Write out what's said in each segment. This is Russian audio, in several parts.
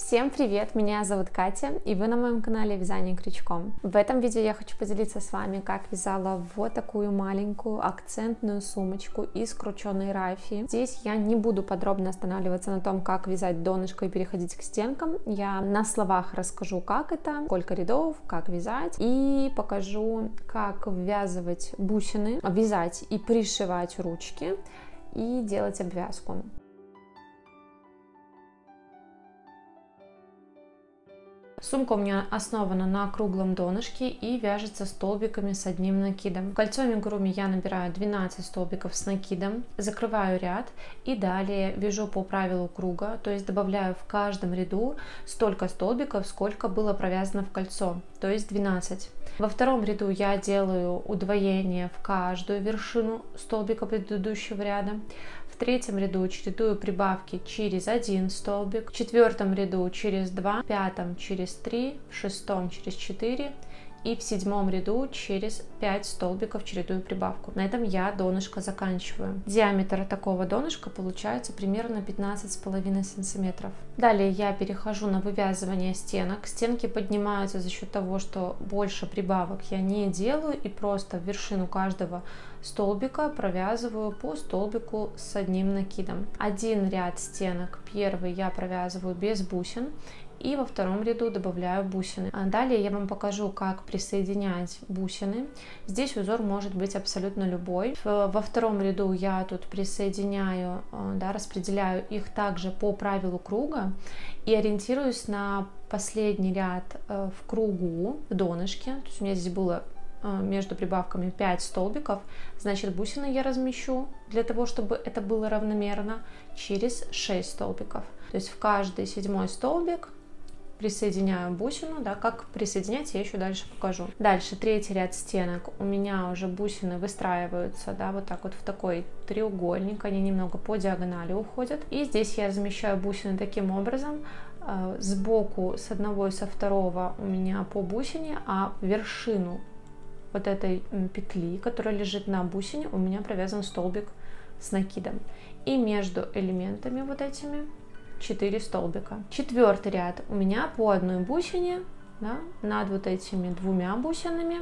Всем привет! Меня зовут Катя, и вы на моем канале Вязание крючком. В этом видео я хочу поделиться с вами, как вязала вот такую маленькую акцентную сумочку из крученой рафии. Здесь я не буду подробно останавливаться на том, как вязать донышко и переходить к стенкам. Я на словах расскажу, как это, сколько рядов, как вязать, и покажу, как ввязывать бусины, вязать и пришивать ручки и делать обвязку. Сумка у меня основана на круглом донышке и вяжется столбиками с одним накидом. В кольцо амигуруми я набираю 12 столбиков с накидом, закрываю ряд и далее вяжу по правилу круга, то есть добавляю в каждом ряду столько столбиков, сколько было провязано в кольцо, то есть 12. Во втором ряду я делаю удвоение в каждую вершину столбика предыдущего ряда. В третьем ряду чередую прибавки через 1 столбик, в четвертом ряду через 2, в пятом через 3, в шестом через 4 и в седьмом ряду через 5 столбиков чередую прибавку. На этом я донышко заканчиваю. Диаметр такого донышка получается примерно 15,5 сантиметров. Далее я перехожу на вывязывание стенок. Стенки поднимаются за счет того, что больше прибавок я не делаю и просто в вершину каждого столбика провязываю по столбику с одним накидом. Один ряд стенок, первый, я провязываю без бусин. И во втором ряду добавляю бусины. Далее я вам покажу, как присоединять бусины. Здесь узор может быть абсолютно любой. Во втором ряду я тут присоединяю, распределяю их также по правилу круга и ориентируюсь на последний ряд в кругу, в донышке. То есть у меня здесь было между прибавками 5 столбиков, значит бусины я размещу для того, чтобы это было равномерно, через 6 столбиков. То есть в каждый седьмой столбик присоединяю бусину, как присоединять я еще дальше покажу. Дальше третий ряд стенок, у меня уже бусины выстраиваются, вот так вот в такой треугольник, они немного по диагонали уходят. И здесь я размещаю бусины таким образом, сбоку с одного и со второго у меня по бусине, а в вершину вот этой петли, которая лежит на бусине, у меня провязан столбик с накидом. И между элементами вот этими 4 столбика. Четвертый ряд у меня по одной бусине, над вот этими двумя бусинами,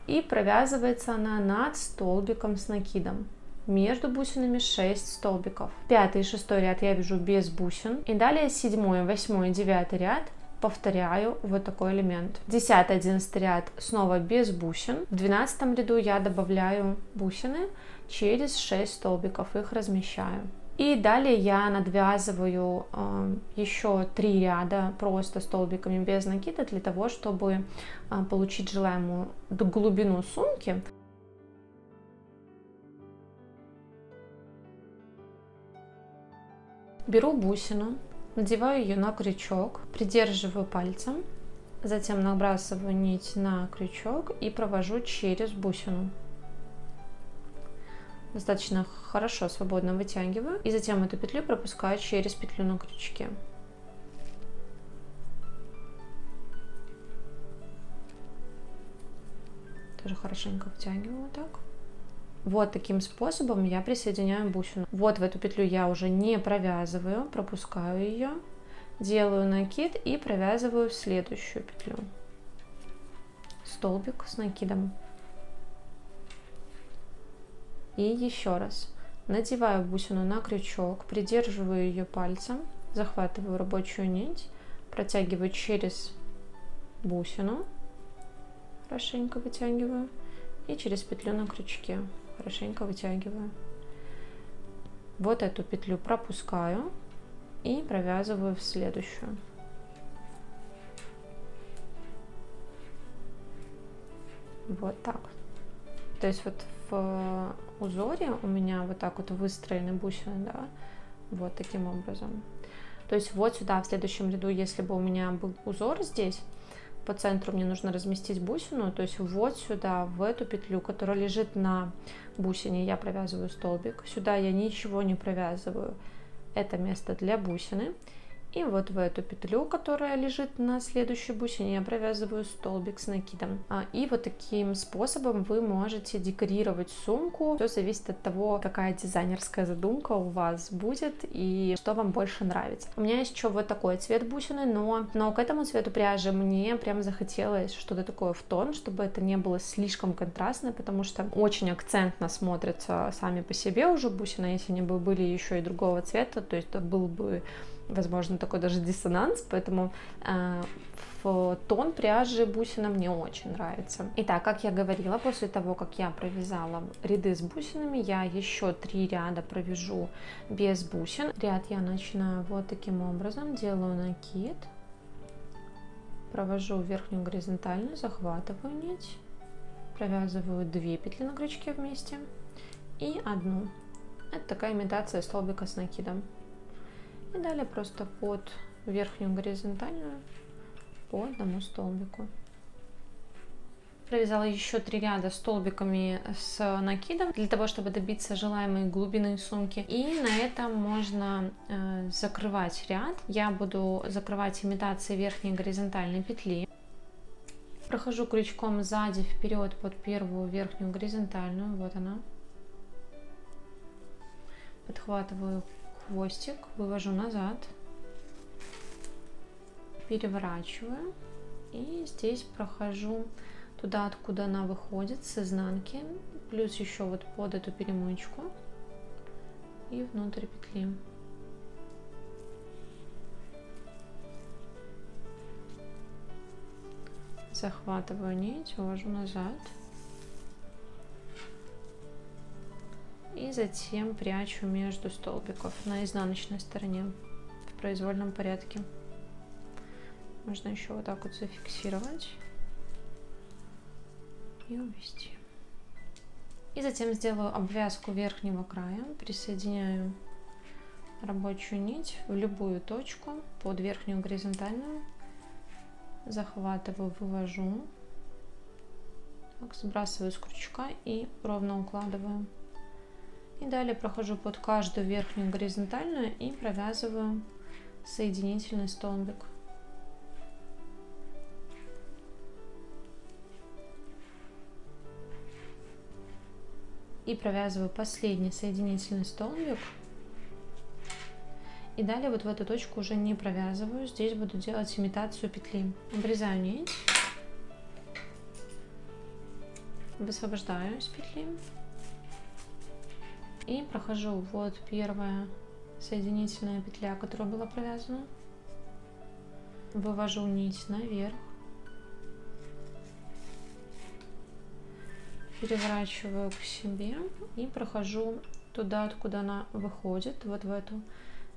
и провязывается она над столбиком с накидом. Между бусинами 6 столбиков. Пятый и шестой ряд я вяжу без бусин. И далее 7, 8 и 9 ряд повторяю вот такой элемент. 10, 11 ряд снова без бусин. В 12 ряду я добавляю бусины через 6 столбиков, их размещаю. И далее я надвязываю еще 3 ряда просто столбиками без накида для того, чтобы получить желаемую глубину сумки. Беру бусину, надеваю ее на крючок, придерживаю пальцем, затем набрасываю нить на крючок и провожу через бусину. Достаточно хорошо, свободно вытягиваю. И затем эту петлю пропускаю через петлю на крючке. Тоже хорошенько вытягиваю вот так. Вот таким способом я присоединяю бусину. Вот в эту петлю я уже не провязываю, пропускаю ее. Делаю накид и провязываю в следующую петлю. Столбик с накидом. И еще раз надеваю бусину на крючок, придерживаю ее пальцем, захватываю рабочую нить, протягиваю через бусину, хорошенько вытягиваю, и через петлю на крючке хорошенько вытягиваю. Вот эту петлю пропускаю и провязываю в следующую. Вот так. То есть вот в узоре у меня вот так вот выстроены бусины, вот таким образом. То есть вот сюда в следующем ряду, если бы у меня был узор здесь, по центру мне нужно разместить бусину, то есть вот сюда, в эту петлю, которая лежит на бусине, я провязываю столбик. Сюда я ничего не провязываю, это место для бусины. И вот в эту петлю, которая лежит на следующей бусине, я провязываю столбик с накидом. И вот таким способом вы можете декорировать сумку. Все зависит от того, какая дизайнерская задумка у вас будет и что вам больше нравится. У меня есть еще вот такой цвет бусины, но к этому цвету пряжи мне прям захотелось что-то такое в тон, чтобы это не было слишком контрастно, потому что очень акцентно смотрятся сами по себе уже бусины, если они бы были еще и другого цвета, то есть это был бы, возможно, такой даже диссонанс, поэтому в тон пряжи бусина мне очень нравится. Итак, как я говорила, после того, как я провязала ряды с бусинами, я еще 3 ряда провяжу без бусин. Ряд я начинаю вот таким образом, делаю накид, провожу верхнюю горизонтальную, захватываю нить, провязываю 2 петли на крючке вместе и 1. Это такая имитация столбика с накидом. И далее просто под верхнюю горизонтальную по одному столбику. Провязала еще 3 ряда столбиками с накидом для того, чтобы добиться желаемой глубины сумки. И на этом можно закрывать ряд. Я буду закрывать имитацией верхней горизонтальной петли. Прохожу крючком сзади вперед под первую верхнюю горизонтальную. Вот она. Подхватываю хвостик, вывожу назад, переворачиваю и здесь прохожу туда, откуда она выходит, с изнанки, плюс еще вот под эту перемычку и внутрь петли. Захватываю нить, увожу назад. И затем прячу между столбиков на изнаночной стороне в произвольном порядке. Можно еще вот так вот зафиксировать и увести. И затем сделаю обвязку верхнего края, присоединяю рабочую нить в любую точку под верхнюю горизонтальную, захватываю, вывожу, так, сбрасываю с крючка и ровно укладываю. И далее прохожу под каждую верхнюю горизонтальную и провязываю соединительный столбик. И провязываю последний соединительный столбик. И далее вот в эту точку уже не провязываю. Здесь буду делать имитацию петли. Обрезаю нить. Высвобождаю из петли. И прохожу вот первая соединительная петля, которая была провязана. Вывожу нить наверх. Переворачиваю к себе и прохожу туда, откуда она выходит, вот в эту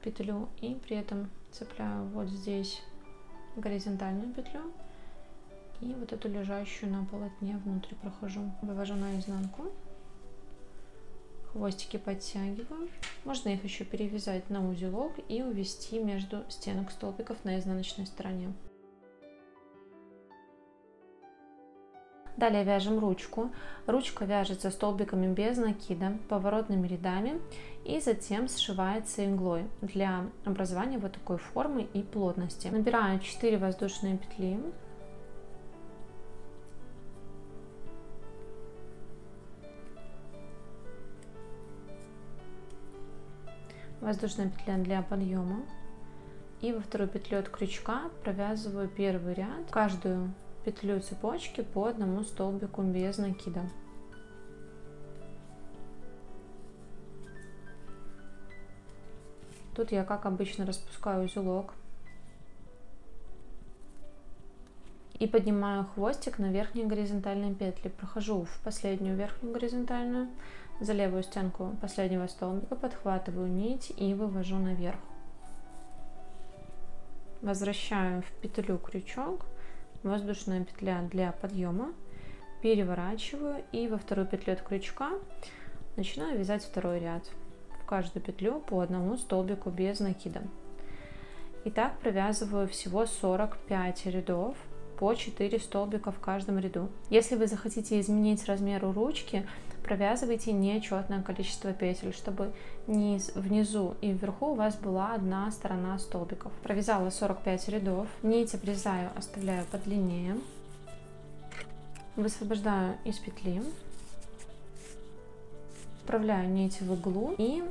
петлю. И при этом цепляю вот здесь горизонтальную петлю. И вот эту лежащую на полотне внутрь прохожу. Вывожу наизнанку. Хвостики подтягиваю. Можно их еще перевязать на узелок и увести между стенок столбиков на изнаночной стороне. Далее вяжем ручку. Ручка вяжется столбиками без накида, поворотными рядами и затем сшивается иглой для образования вот такой формы и плотности. Набираю 4 воздушные петли. Воздушная петля для подъема. И во вторую петлю от крючка провязываю первый ряд, каждую петлю цепочки по одному столбику без накида. Тут я, как обычно, распускаю узелок и поднимаю хвостик на верхние горизонтальные петли. Прохожу в последнюю верхнюю горизонтальную, за левую стенку последнего столбика, подхватываю нить и вывожу наверх. Возвращаю в петлю крючок, воздушная петля для подъема, переворачиваю и во вторую петлю от крючка начинаю вязать второй ряд. В каждую петлю по одному столбику без накида. И так провязываю всего 45 рядов по 4 столбика в каждом ряду. Если вы захотите изменить размер у ручки, провязывайте нечетное количество петель, чтобы внизу и вверху у вас была одна сторона столбиков. Провязала 45 рядов, нить обрезаю, оставляю подлиннее, высвобождаю из петли, вправляю нить в иглу, и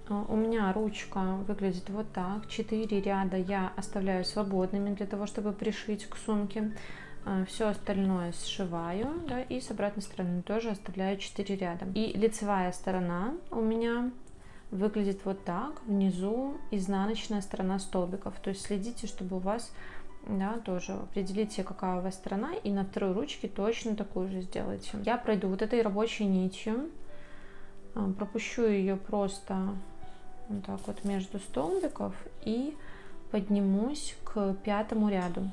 у меня ручка выглядит вот так. 4 ряда я оставляю свободными для того, чтобы пришить к сумке. Все остальное сшиваю, да, и с обратной стороны тоже оставляю 4 ряда. И лицевая сторона у меня выглядит вот так. Внизу изнаночная сторона столбиков. То есть следите, чтобы у вас, да, тоже определите, какая у вас сторона, и на второй ручке точно такую же сделайте. Я пройду вот этой рабочей нитью, пропущу ее просто вот так вот между столбиков и поднимусь к 5-му ряду.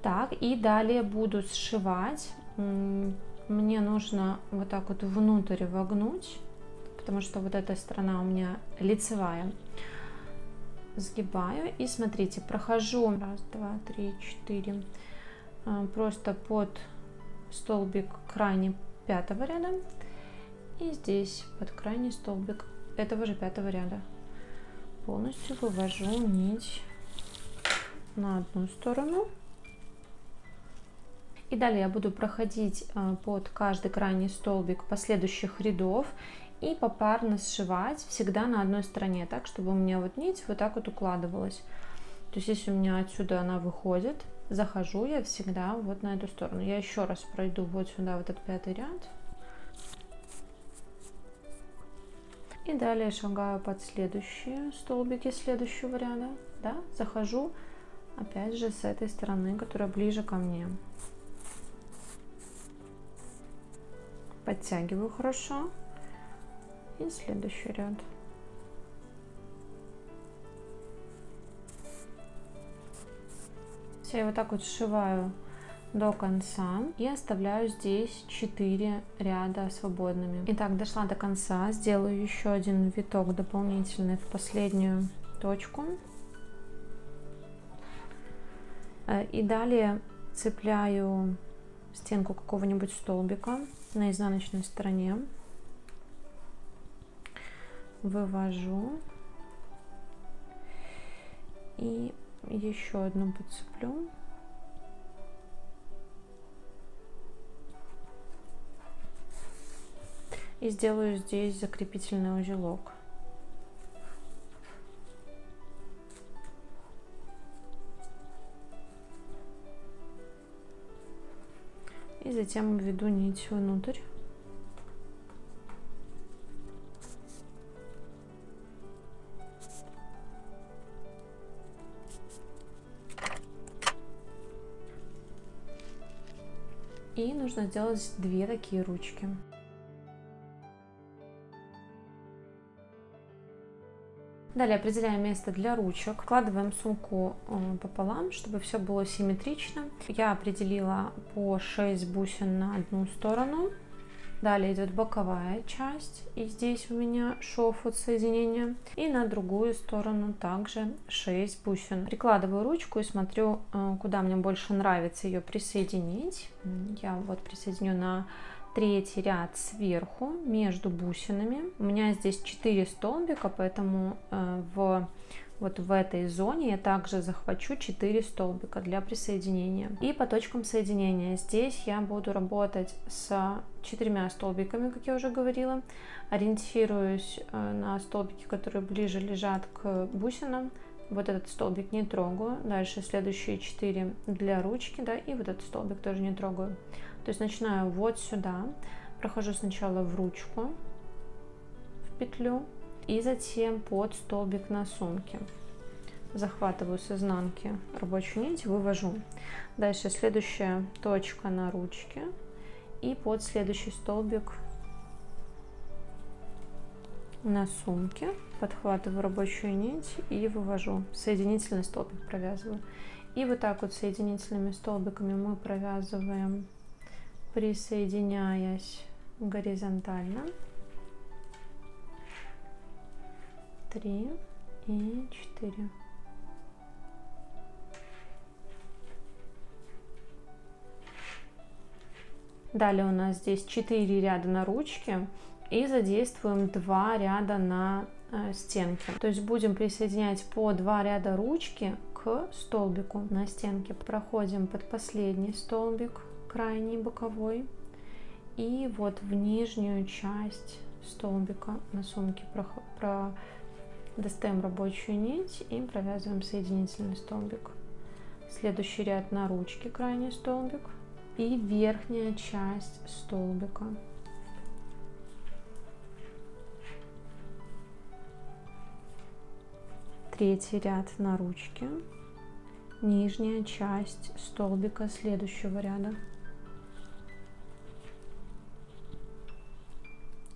Так, и далее буду сшивать. Мне нужно вот так вот внутрь вогнуть, потому что вот эта сторона у меня лицевая. Сгибаю и смотрите, прохожу 1, 2, 3, 4 просто под столбик крайне 5-го ряда и здесь под крайний столбик этого же 5-го ряда. Полностью вывожу нить на одну сторону. И далее я буду проходить под каждый крайний столбик последующих рядов и попарно сшивать всегда на одной стороне, так, чтобы у меня вот нить вот так вот укладывалась. То есть если у меня отсюда она выходит, захожу я всегда вот на эту сторону. Я еще раз пройду вот сюда, вот этот 5-й ряд. И далее шагаю под следующие столбики следующего ряда, да, захожу опять же с этой стороны, которая ближе ко мне. Подтягиваю хорошо. И следующий ряд. Я вот так вот сшиваю до конца и оставляю здесь 4 ряда свободными. Итак, дошла до конца, сделаю еще один виток дополнительный в последнюю точку. И далее цепляю стенку какого-нибудь столбика на изнаночной стороне, вывожу и еще одну подцеплю. И сделаю здесь закрепительный узелок. И затем введу нить внутрь. И нужно сделать 2 такие ручки. Далее определяем место для ручек, вкладываем сумку пополам, чтобы все было симметрично. Я определила по 6 бусин на одну сторону. Далее идет боковая часть, и здесь у меня шов от соединения. И на другую сторону также 6 бусин. Прикладываю ручку и смотрю, куда мне больше нравится ее присоединить. Я вот присоединю на 3-й ряд сверху между бусинами. У меня здесь 4 столбика, поэтому вот в этой зоне я также захвачу 4 столбика для присоединения. И по точкам соединения здесь я буду работать с 4 столбиками, как я уже говорила. Ориентируюсь на столбики, которые ближе лежат к бусинам. Вот этот столбик не трогаю. Дальше следующие 4 для ручки, да, и вот этот столбик тоже не трогаю. То есть начинаю вот сюда, прохожу сначала в ручку, в петлю, и затем под столбик на сумке. Захватываю с изнанки рабочую нить, вывожу. Дальше следующая точка на ручке и под следующий столбик на сумке. Подхватываю рабочую нить и вывожу. Соединительный столбик провязываю. И вот так вот соединительными столбиками мы провязываем, присоединяясь горизонтально. 3 и 4. Далее у нас здесь 4 ряда на ручке и задействуем 2 ряда на стенке. То есть будем присоединять по 2 ряда ручки к столбику на стенке. Проходим под последний столбик, крайний боковой, и вот в нижнюю часть столбика на сумке достаем рабочую нить и провязываем соединительный столбик. Следующий ряд на ручке, крайний столбик, и верхняя часть столбика. Третий ряд на ручке, нижняя часть столбика следующего ряда.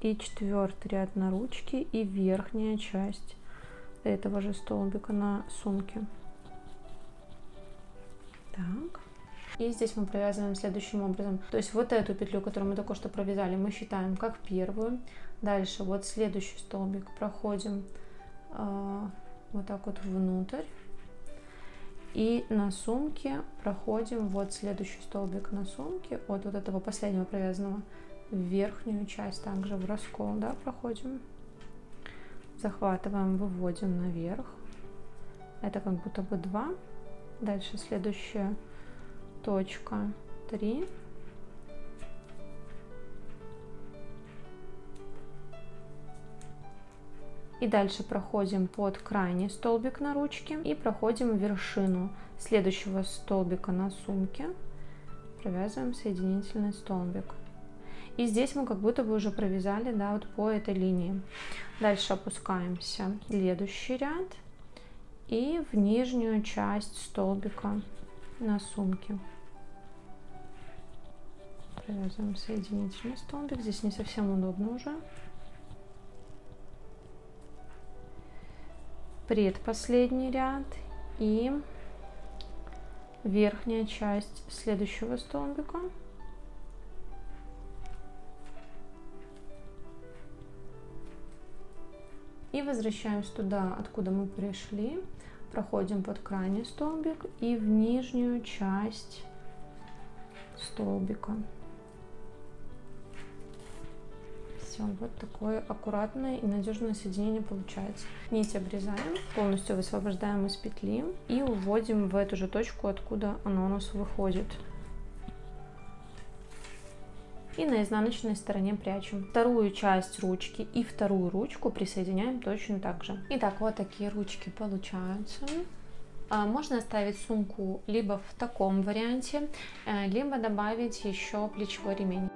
И четвертый ряд на ручке и верхняя часть этого же столбика на сумке. Так. И здесь мы провязываем следующим образом. То есть вот эту петлю, которую мы только что провязали, мы считаем как первую. Дальше вот следующий столбик проходим вот так вот внутрь. И на сумке проходим вот следующий столбик на сумке от вот этого последнего провязанного в верхнюю часть, также в раскол, да, проходим, захватываем, выводим наверх. Это как будто бы 2. Дальше следующая точка 3. И дальше проходим под крайний столбик на ручке и проходим вершину следующего столбика на сумке, провязываем соединительный столбик. И здесь мы как будто бы уже провязали, да, вот по этой линии. Дальше опускаемся в следующий ряд и в нижнюю часть столбика на сумке. Провязываем соединительный столбик. Здесь не совсем удобно уже. Предпоследний ряд и верхняя часть следующего столбика. И возвращаемся туда, откуда мы пришли, проходим под крайний столбик и в нижнюю часть столбика. Все, вот такое аккуратное и надежное соединение получается. Нить обрезаем, полностью высвобождаем из петли и уводим в эту же точку, откуда она у нас выходит. И на изнаночной стороне прячем. Вторую часть ручки и вторую ручку присоединяем точно так же. Итак, вот такие ручки получаются. Можно оставить сумку либо в таком варианте, либо добавить еще плечевой ремень.